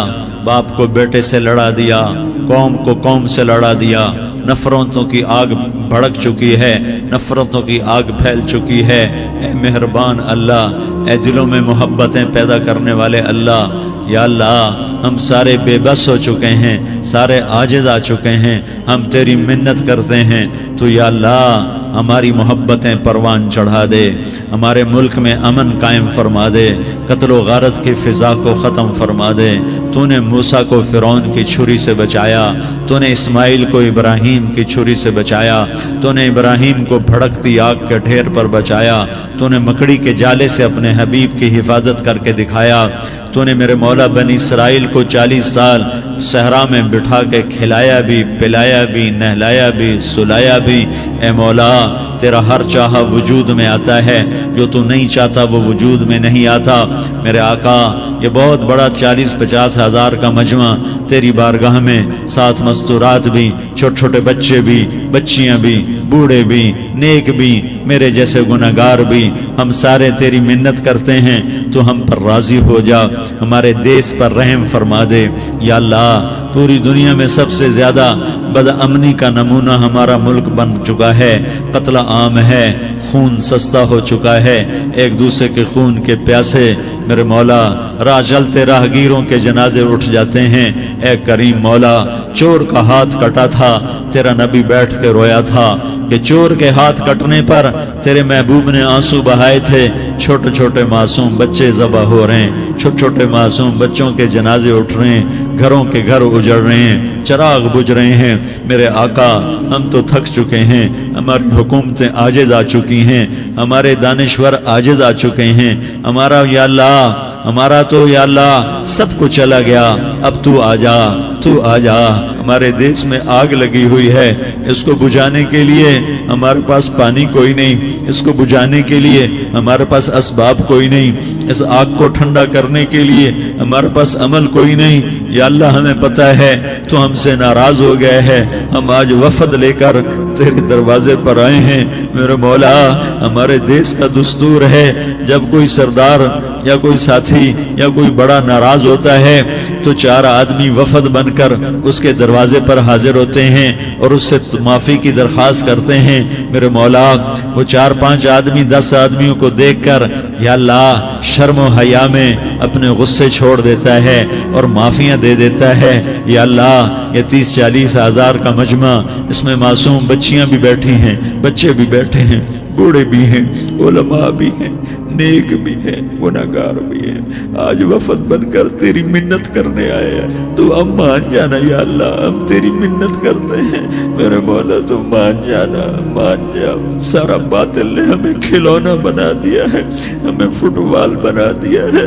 باپ کو بیٹے سے لڑا دیا، قوم کو قوم سے لڑا دیا، نفرتوں کی آگ بھڑک چکی ہے، نفرتوں کی آگ پھیل چکی ہے۔ اے مہربان اللہ، اے دلوں میں محبتیں پیدا کرنے والے اللہ، یا اللہ ہم سارے بے بس ہو چکے ہیں، سارے عاجز آ چکے ہیں، ہم تیری منت کرتے ہیں تو یا اللہ ہماری محبتیں پروان چڑھا دے، ہمارے ملک میں امن قائم فرما دے، قتل و غارت کی فضا کو ختم فرما دے۔ تو نے موسیٰ کو فرعون کی چھری سے بچایا، تو نے اسماعیل کو ابراہیم کی چھری سے بچایا، تو نے ابراہیم کو بھڑکتی آگ کے ڈھیر پر بچایا، تو نے مکڑی کے جالے سے اپنے حبیب کی حفاظت کر کے دکھایا، تو نے میرے مولا بنی اسرائیل کو 40 سال صحرا میں بٹھا کے کھلایا بھی، پلایا بھی، نہلایا بھی، سلایا بھی۔ اے مولا تیرا ہر چاہا وجود میں آتا ہے، جو تو نہیں چاہتا وہ وجود میں نہیں آتا۔ میرے آقا یہ بہت بڑا 40-50 ہزار کا مجمع تیری بارگاہ میں، ساتھ مستورات بھی، چھوٹے چھوٹے بچے بھی، بچیاں بھی، بوڑھے بھی، نیک بھی، میرے جیسے گناہگار بھی، ہم سارے تیری منت کرتے ہیں تو ہم پر راضی ہو جا، ہمارے دیس پر رحم فرما دے۔ یا اللہ پوری دنیا میں سب سے زیادہ بد امنی کا نمونہ ہمارا ملک بن چکا ہے، قتل عام ہے، خون سستا ہو چکا ہے، ایک دوسرے کے خون کے پیاسے میرے مولا راہ چلتے راہگیروں کے جنازے اٹھ جاتے ہیں۔ اے کریم مولا چور کا ہاتھ کٹا تھا، تیرا نبی بیٹھ کے رویا تھا کہ چور کے ہاتھ کٹنے پر تیرے محبوب نے آنسو بہائے تھے، چھوٹے چھوٹے معصوم بچے ذبح ہو رہے ہیں، چھوٹے چھوٹے معصوم بچوں کے جنازے اٹھ رہے ہیں، گھروں کے گھر اجڑ رہے ہیں، چراغ بجھ رہے ہیں۔ میرے آقا ہم تو تھک چکے ہیں، ہماری حکومتیں عاجز آ چکی ہیں، ہمارے دانشور عاجز آ چکے ہیں، ہمارا یا اللہ ہمارا تو یا اللہ سب کچھ چلا گیا، اب تو آ جا، تو آ جا۔ ہمارے دیس میں آگ لگی ہوئی ہے، اس کو بجھانے کے لیے ہمارے پاس پانی کوئی نہیں، اس کو بجھانے کے لیے ہمارے پاس اسباب کوئی نہیں، اس آگ کو ٹھنڈا کرنے کے لیے ہمارے پاس عمل کوئی نہیں۔ یا اللہ ہمیں پتہ ہے تو ہم سے ناراض ہو گئے ہے، ہم آج وفد لے کر تیرے دروازے پر آئے ہیں۔ میرے مولا ہمارے دیس کا دستور ہے جب کوئی سردار یا کوئی ساتھی یا کوئی بڑا ناراض ہوتا ہے تو 4 آدمی وفد بن کر اس کے دروازے پر حاضر ہوتے ہیں اور اس سے معافی کی درخواست کرتے ہیں۔ میرے مولا وہ 4-5 آدمی 10 آدمیوں کو دیکھ کر یا اللہ شرم و حیا میں اپنے غصے چھوڑ دیتا ہے اور معافیاں دے دیتا ہے۔ یا اللہ یہ 30-40 ہزار کا مجمع، اس میں معصوم بچیاں بھی بیٹھی ہیں، بچے بھی بیٹھے ہیں، بوڑھے بھی ہیں، علماء بھی ہیں، نیک بھی ہیں، گناہگار بھی ہیں، آج وفد بن کر تیری منت کرنے آئے ہیں، تو اب مان جانا یا اللہ، ہم تیری منت کرتے ہیں میرے مولا، تو مان جانا، مان جا۔ سارا باطل نے ہمیں کھلونا بنا دیا ہے، ہمیں فٹ بال بنا دیا ہے،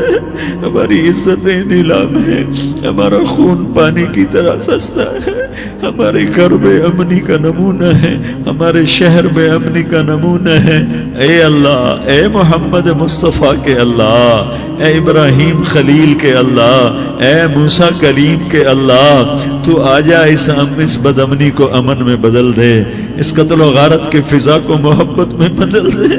ہماری عزتیں نیلام ہیں، ہمارا خون پانی کی طرح سستا ہے، ہمارے گھر بے امنی کا نمونہ ہے، ہمارے شہر بے امنی کا نمونہ ہے۔ اے اللہ، اے محمد مصطفیٰ کے اللہ، اے ابراہیم خلیل کے اللہ، اے موسیٰ کلیم کے اللہ، تو آجا اس بد امنی کو امن میں بدل دے۔ اس قتل و غارت کی فضا کو محبت میں بدل دے.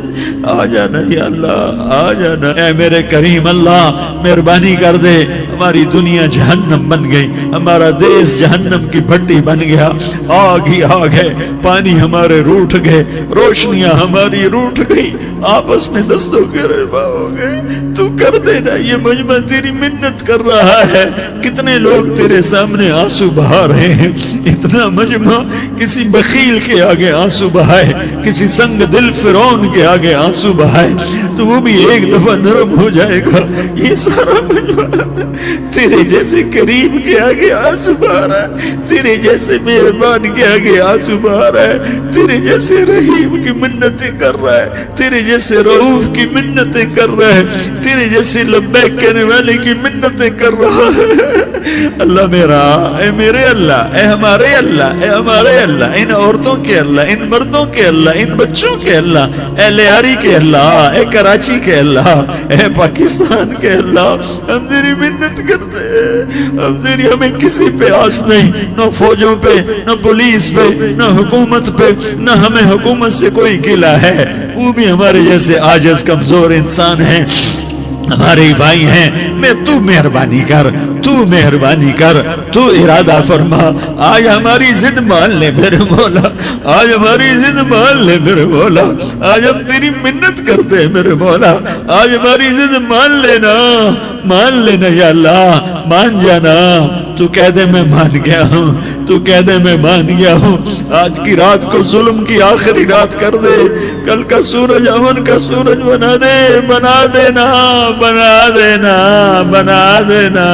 آ جانا یا اللہ، آ جانا اے میرے کریم اللہ، مہربانی کر دے. ہماری دنیا جہنم بن گئی، ہمارا دیس جہنم کی بھٹی بن گیا، آگ ہی آگ ہے، پانی ہمارے روٹھ گئے، روشنیاں ہماری روٹھ گئی، آپس میں دستوں کے رفا ہو گئے. تو کر دینا، یہ مجمع تیری منت کر رہا ہے. کتنے لوگ تیرے سامنے آنسو بہا رہے ہیں. اتنا مجمع کسی بخیل کے آگے آنسو بہائے، کسی سنگ دل فرعون کے آگے آنسو بہائے تو وہ بھی ایک دفعہ نرم ہو جائے گا. یہ سارا مجمع تیرے جیسے کریم کے آگے آنسو بہا رہا ہے، تیرے جیسے مہربان کے آگے آنسو بہا رہا ہے، تیرے جیسے رحیم کی منتیں کر رہا ہے، تیرے جیسے رؤوف کی منتیں کر رہا ہے، تیرے جیسے لبیک کہنے والے کی منتیں کر رہا ہے. اللہ میرا، اے میرے اللہ، اے ہمارے اللہ، اے ہمارے اللہ، ان عورتوں کے اللہ، ان مردوں کے اللہ، ان بچوں کے اللہ، اے لیاری کے اللہ، اے کراچی کے اللہ، اے پاکستان کے اللہ، ہم تیری منت کرتے ہیں. ہم تیری، ہمیں کسی پہ آس نہیں، نہ فوجوں پہ، نہ پولیس پہ، نہ حکومت پہ، نہ ہمیں حکومت سے کوئی گلہ ہے. وہ بھی ہمارے جیسے عاجز کمزور انسان ہیں، ہمارے بھائی ہیں. میں تو مہربانی کر، تو مہربانی کر، تو ارادہ فرما. آج ہماری ضد مان لے میرے مولا، آج ہماری ضد مان لے میرے مولا. آج ہم تیری منت کرتے ہیں میرے مولا، آج ہماری ضد مان لینا، مان لینا یا اللہ، مان جانا. تو کہہ دے میں مان گیا ہوں، تو کہہ دے میں مان گیا ہوں. آج کی رات کو ظلم کی آخری رات کر دے، کل کا سورج امن کا سورج بنا دے، بنا دینا، بنا دینا، بنا دینا،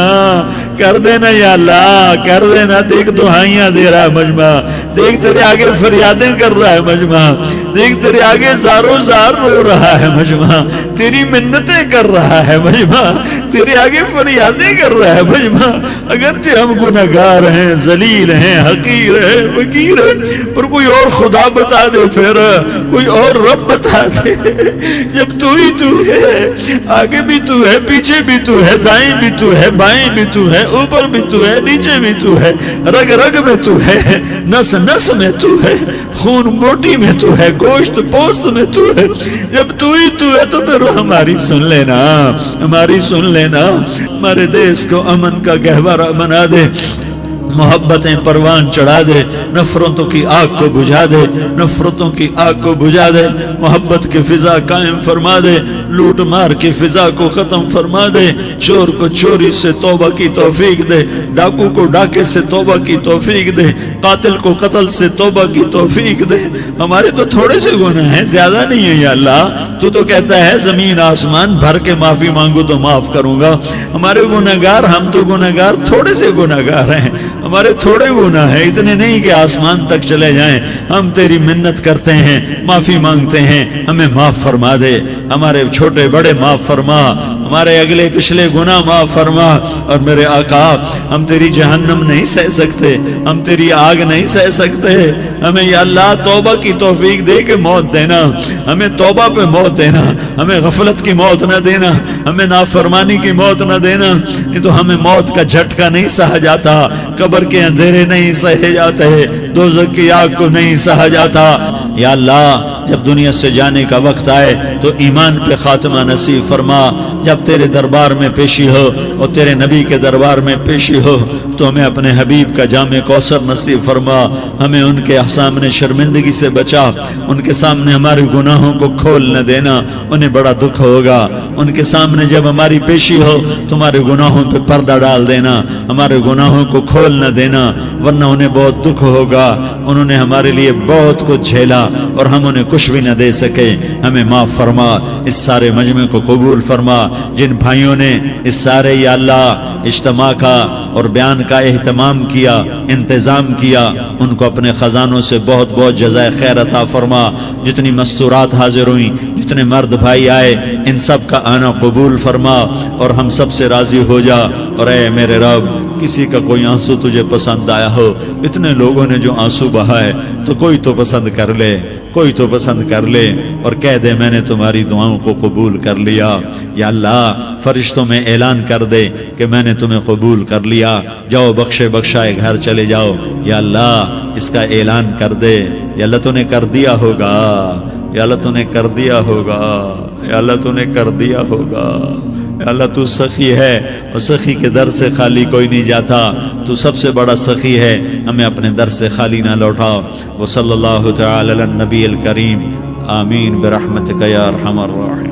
کر دینا یا اللہ، کر دینا. دیکھ دعائیاں دے رہا ہے مجمع، دیکھ تیرے آگے فریادیں کر رہا ہے مجمع، دیکھ تیرے آگے زارو زار رو رہا ہے مجمع، تیری منتیں کر رہا ہے مجمع، تیرے آگے فریادیں کر رہا ہے مجمع. اگرچہ ہم گناہگار ہیں، ذلیل ہیں، حقیر ہیں، فقیر ہیں، پر کوئی اور خدا بتا دے، پھر کوئی اور رب بتا دے. جب تو ہی تو ہے، آگے بھی تو ہے، پیچھے بھی تو ہے، دائیں بھی تو ہے، بائیں بھی تو ہے، اوپر بھی تو ہے، نیچے بھی تو ہے، رگ رگ میں تو ہے، نس نس میں تو ہے، خون بوٹی میں تو ہے، گوشت پوست میں تو ہے. جب تو ہی تو ہے تو پھر ہماری سن لینا، ہماری سن لینا. ہمارے دیس کو امن کا گہوارہ بنا دے، محبتیں پروان چڑھا دے، نفرتوں کی آگ کو بجھا دے، نفرتوں کی آگ کو بجھا دے، محبت کی فضا قائم فرما دے، لوٹ مار کی فضا کو ختم فرما دے، چور کو چوری سے توبہ کی توفیق دے، ڈاکو کو ڈاکے سے توبہ کی توفیق دے، قاتل کو قتل سے توبہ کی توفیق دے. ہمارے تو تھوڑے سے گناہ ہیں، زیادہ نہیں ہے یا اللہ. تو کہتا ہے زمین آسمان بھر کے معافی مانگو تو معاف کروں گا. ہمارے گناہگار، ہم تو گناہگار تھوڑے سے گناہگار ہیں، ہمارے تھوڑے گناہ ہیں، اتنے نہیں کہ آسمان تک چلے جائیں. ہم تیری منت کرتے ہیں، معافی مانگتے ہیں، ہمیں معاف فرما دے، ہمارے چھوٹے بڑے معاف فرما، ہمارے اگلے پچھلے گناہ معاف فرما. اور میرے آقا، ہم تیری جہنم نہیں سہ سکتے، ہم تیری آگ نہیں سہ سکتے. ہمیں یا اللہ توبہ کی توفیق دے کے موت دینا، ہمیں توبہ پہ موت دینا، ہمیں غفلت کی موت نہ دینا، ہمیں نافرمانی کی موت نہ دینا. نہیں تو ہمیں موت کا جھٹکا نہیں سہا جاتا، قبر کے اندھیرے نہیں سہے جاتے، دوزخ کی آگ کو نہیں سہا جاتا. یا اللہ، جب دنیا سے جانے کا وقت آئے تو ایمان پہ خاتمہ نصیب فرما. جب تیرے دربار میں پیشی ہو اور تیرے نبی کے دربار میں پیشی ہو تو ہمیں اپنے حبیب کا جام کوثر نصیب فرما. ہمیں ان کے سامنے شرمندگی سے بچا، ان کے سامنے ہمارے گناہوں کو کھول نہ دینا، انہیں بڑا دکھ ہوگا. ان کے سامنے جب ہماری پیشی ہو تمہارے گناہوں پہ پردہ ڈال دینا، ہمارے گناہوں کو کھول نہ دینا، ورنہ انہیں بہت دکھ ہوگا. انہوں نے ہمارے لیے بہت کچھ جھیلا اور ہم انہیں کچھ بھی نہ دے سکے. ہمیں معاف فرما، اس سارے مجمع کو قبول فرما. جن بھائیوں نے اس سارے یا اللہ اجتماع کا اور بیان کا اہتمام کیا، انتظام کیا، ان کو اپنے خزانوں سے بہت بہت جزائے خیر عطا فرما. جتنی مستورات حاضر ہوئیں، جتنے مرد بھائی آئے، ان سب کا آنا قبول فرما اور ہم سب سے راضی ہو جا. اور اے میرے رب، کسی کا کوئی آنسو تجھے پسند آیا ہو، اتنے لوگوں نے جو آنسو بہائے تو کوئی تو پسند کر لے. کوئی تو پسند کر لے اور کہہ دے میں نے تمہاری دعاؤں کو قبول کر لیا۔ یا اللہ فرشتوں میں اعلان کر دے کہ میں نے تمہیں قبول کر لیا، جاؤ بخشے بخشائے گھر چلے جاؤ۔ یا اللہ اس کا اعلان کر دے، یا اللہ تو نے کر دیا ہوگا، یا اللہ تو نے کر دیا ہوگا، یا اللہ تو نے کر دیا ہوگا۔ یا اللہ تو سخی ہے، اور سخی کے در سے خالی کوئی نہیں جاتا، تو سب سے بڑا سخی ہے، ہمیں اپنے در سے خالی نہ لوٹاؤ۔ وصلی اللہ تعالی علی النبی الکریم، آمین برحمتک یا ارحم الراحمین۔